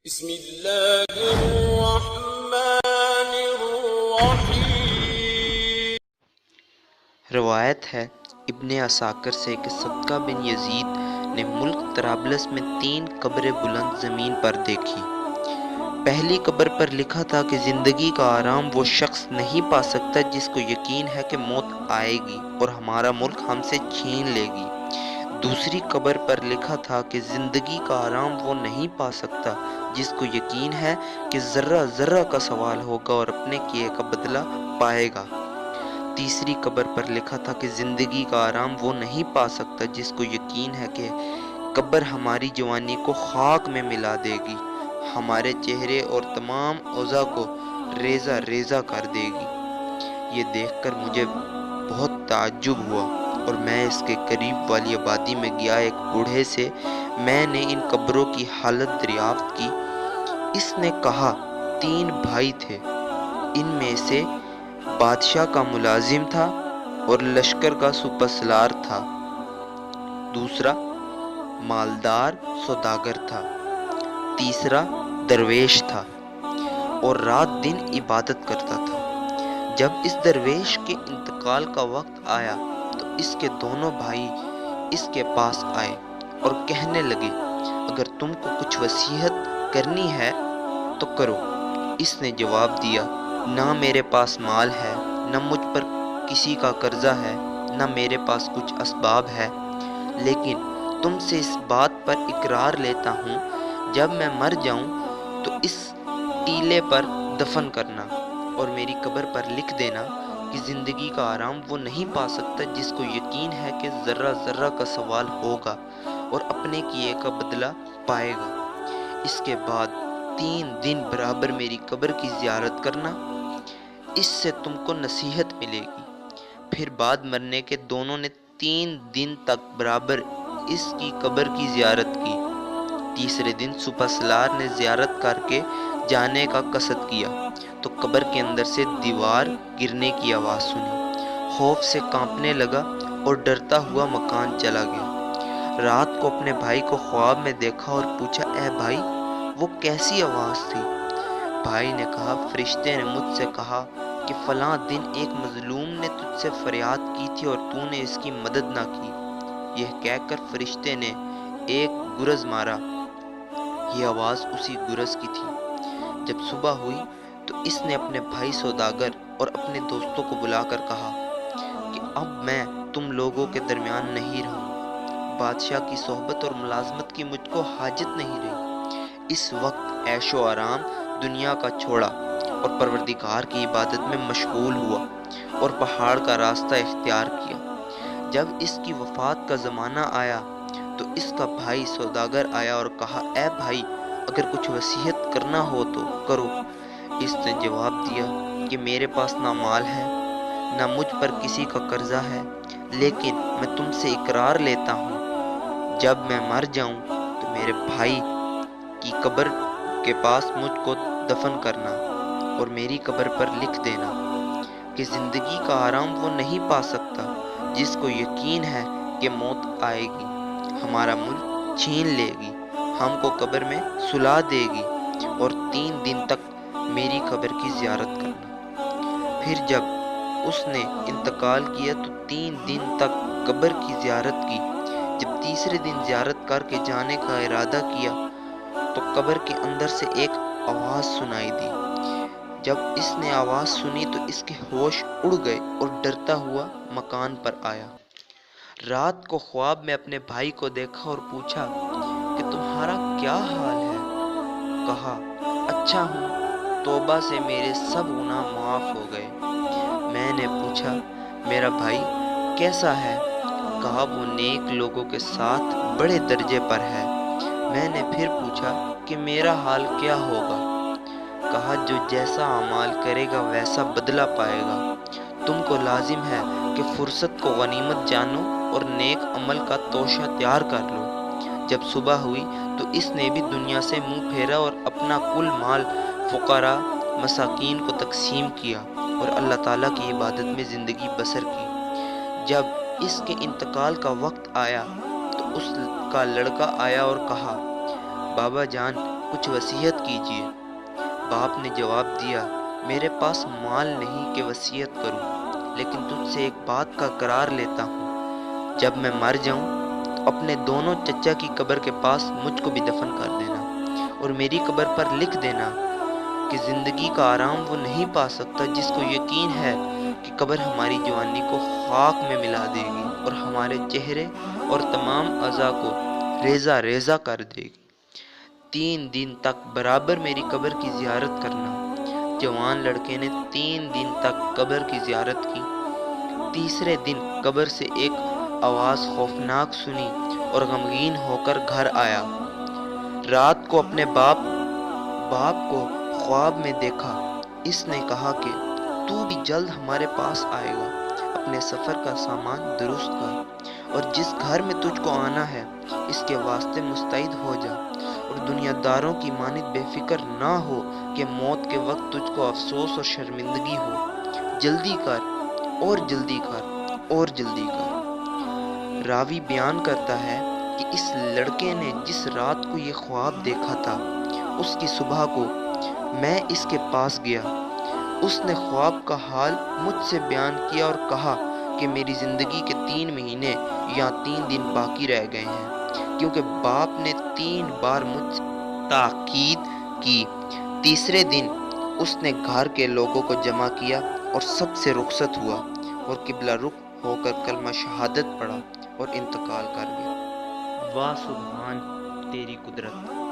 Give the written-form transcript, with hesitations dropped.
بسم اللہ الرحمن الرحیم۔ روایت ہے ابن عساکر سے کہ صدقہ بن یزید نے ملک طرابلس میں 3 قبریں بلند زمین پر دیکھی۔ پہلی قبر پر لکھا تھا کہ زندگی کا آرام وہ شخص نہیں پا سکتا جس کو یقین ہے کہ موت آئے گی اور ہمارا ملک ہم سے چھین لے گی۔ دوسری قبر پر لکھا تھا کہ زندگی کا آرام وہ نہیں پا سکتا جس کو یقین ہے کہ ذرہ ذرہ کا سوال ہوگا اور اپنے کیے کا بدلہ پائے گا۔ تیسری قبر پر لکھا تھا کہ زندگی کا آرام وہ نہیں پا سکتا جس کو یقین ہے کہ قبر ہماری جوانی کو خاک میں ملا دے گی، ہمارے چہرے اور تمام اعضاء کو ریزہ ریزہ کر دے گی۔ یہ دیکھ کر مجھے بہت تعجب ہوا اور میں اس کے قریب والی آبادی میں گیا۔ ایک بوڑھے سے میں نے ان قبروں کی حالت دریافت کی۔ اس نے کہا 3 بھائی تھے، ان میں سے بادشاہ کا ملازم تھا اور لشکر کا سپاسالار تھا، دوسرا مالدار سوداگر تھا، تیسرا درویش تھا اور رات دن عبادت کرتا تھا۔ جب اس درویش کے انتقال کا وقت آیا تو اس کے دونوں بھائی اس کے پاس آئے اور کہنے لگے اگر تم کو کچھ وصیت کرنی ہے تو کرو۔ اس نے جواب دیا نہ میرے پاس مال ہے، نہ مجھ پر کسی کا قرضہ ہے، نہ میرے پاس کچھ اسباب ہے، لیکن تم سے اس بات پر اقرار لیتا ہوں جب میں مر جاؤں تو اس ٹیلے پر دفن کرنا اور میری قبر پر لکھ دینا کہ زندگی کا آرام وہ نہیں پا سکتا جس کو یقین ہے کہ ذرہ ذرہ کا سوال ہوگا اور اپنے کیے کا بدلہ پائے گا۔ اس کے بعد 3 دن برابر میری قبر کی زیارت کرنا، اس سے تم کو نصیحت ملے گی۔ پھر بعد مرنے کے دونوں نے 3 دن تک برابر اس کی قبر کی زیارت کی۔ تیسرے دن سپاسالار نے زیارت کر کے جانے کا قصد کیا تو قبر کے اندر سے دیوار گرنے کی آواز سنی۔ خوف سے کانپنے لگا اور ڈرتا ہوا مکان چلا گیا۔ رات کو اپنے بھائی کو خواب میں دیکھا اور پوچھا اے بھائی وہ کیسی آواز تھی؟ بھائی نے کہا فرشتے نے مجھ سے کہا کہ فلاں دن ایک مظلوم نے تجھ سے فریاد کی تھی اور تو نے اس کی مدد نہ کی۔ یہ کہہ کر فرشتے نے ایک گرز مارا۔ یہ آواز اسی گرز کی تھی۔ جب صبح ہوئی تو اس نے اپنے بھائی سوداگر اور اپنے دوستوں کو بلا کر کہا کہ اب میں تم لوگوں کے درمیان نہیں رہوں، بادشاہ کی صحبت اور ملازمت کی مجھ کو حاجت نہیں رہی۔ اس وقت عیش و آرام دنیا کا چھوڑا اور پروردگار کی عبادت میں مشغول ہوا اور پہاڑ کا راستہ اختیار کیا۔ جب اس کی وفات کا زمانہ آیا تو اس کا بھائی سوداگر آیا اور کہا اے بھائی اگر کچھ وصیت کرنا ہو تو کرو۔ اس نے جواب دیا کہ میرے پاس نہ مال ہے، نہ مجھ پر کسی کا قرضہ ہے، لیکن میں تم سے اقرار لیتا ہوں جب میں مر جاؤں تو میرے بھائی کی قبر کے پاس مجھ کو دفن کرنا اور میری قبر پر لکھ دینا کہ زندگی کا آرام وہ نہیں پا سکتا جس کو یقین ہے کہ موت آئے گی، ہمارا ملک چھین لے گی، ہم کو قبر میں سلا دے گی اور 3 دن تک میری قبر کی زیارت کرنا۔ پھر جب اس نے انتقال کیا تو 3 دن تک قبر کی زیارت کی۔ جب تیسرے دن زیارت کر کے جانے کا ارادہ کیا تو قبر کے اندر سے ایک آواز سنائی دی۔ جب اس نے آواز سنی تو اس کے ہوش اڑ گئے اور ڈرتا ہوا مکان پر آیا۔ رات کو خواب میں اپنے بھائی کو دیکھا اور پوچھا کہ تمہارا کیا حال ہے؟ کہا اچھا ہوں، توبہ سے میرے سب گناہ معاف ہو گئے۔ میں نے پوچھا میرا بھائی کیسا ہے؟ کہا وہ نیک لوگوں کے ساتھ بڑے درجے پر ہے۔ میں نے پھر پوچھا کہ میرا حال کیا ہوگا؟ کہا جو جیسا اعمال کرے گا ویسا بدلہ پائے گا۔ تم کو لازم ہے کہ فرصت کو غنیمت جانو اور نیک عمل کا توشہ تیار کر لو۔ جب صبح ہوئی تو اس نے بھی دنیا سے منہ پھیرا اور اپنا کل مال فقراء مساکین کو تقسیم کیا اور اللہ تعالیٰ کی عبادت میں زندگی بسر کی۔ جب اس کے انتقال کا وقت آیا تو اس کا لڑکا آیا اور کہا بابا جان کچھ وصیت کیجیے۔ باپ نے جواب دیا، میرے پاس مال نہیں کہ وصیت کروں، لیکن تجھ سے ایک بات کا قرار لیتا ہوں، جب میں مر جاؤں تو اپنے دونوں چچا کی قبر کے پاس مجھ کو بھی دفن کر دینا، اور میری قبر پر لکھ دینا کہ زندگی کا آرام وہ نہیں پا سکتا جس کو یقین ہے کہ قبر ہماری جوانی کو خاک میں ملا دے گی اور ہمارے چہرے اور تمام اعضاء کو ریزہ ریزہ کر دے گی۔ 3 دن تک برابر میری قبر کی زیارت کرنا۔ جوان لڑکے نے 3 دن تک قبر کی زیارت کی۔ تیسرے دن قبر سے ایک آواز خوفناک سنی اور غمگین ہو کر گھر آیا۔ رات کو اپنے باپ کو خواب میں دیکھا۔ اس نے کہا کہ تو بھی جلد ہمارے پاس آئے گا، اپنے سفر کا سامان درست کر، اور جس گھر میں تجھ کو آنا ہے اس کے واسطے مستعد ہو جا، اور دنیا داروں کی مانند بے فکر نہ ہو کہ موت کے وقت تجھ کو افسوس اور شرمندگی ہو۔ جلدی کر اور جلدی کر اور جلدی کر۔ راوی بیان کرتا ہے کہ اس لڑکے نے جس رات کو یہ خواب دیکھا تھا، اس کی صبح کو میں اس کے پاس گیا۔ اس نے خواب کا حال مجھ سے بیان کیا اور کہا کہ میری زندگی کے 3 مہینے یا 3 دن باقی رہ گئے ہیں، کیونکہ باپ نے 3 بار مجھ سے تاکید کی۔ تیسرے دن اس نے گھر کے لوگوں کو جمع کیا اور سب سے رخصت ہوا اور قبلہ رخ ہو کر کلمہ شہادت پڑھا اور انتقال کر گیا۔ واہ سبحان تیری قدرت!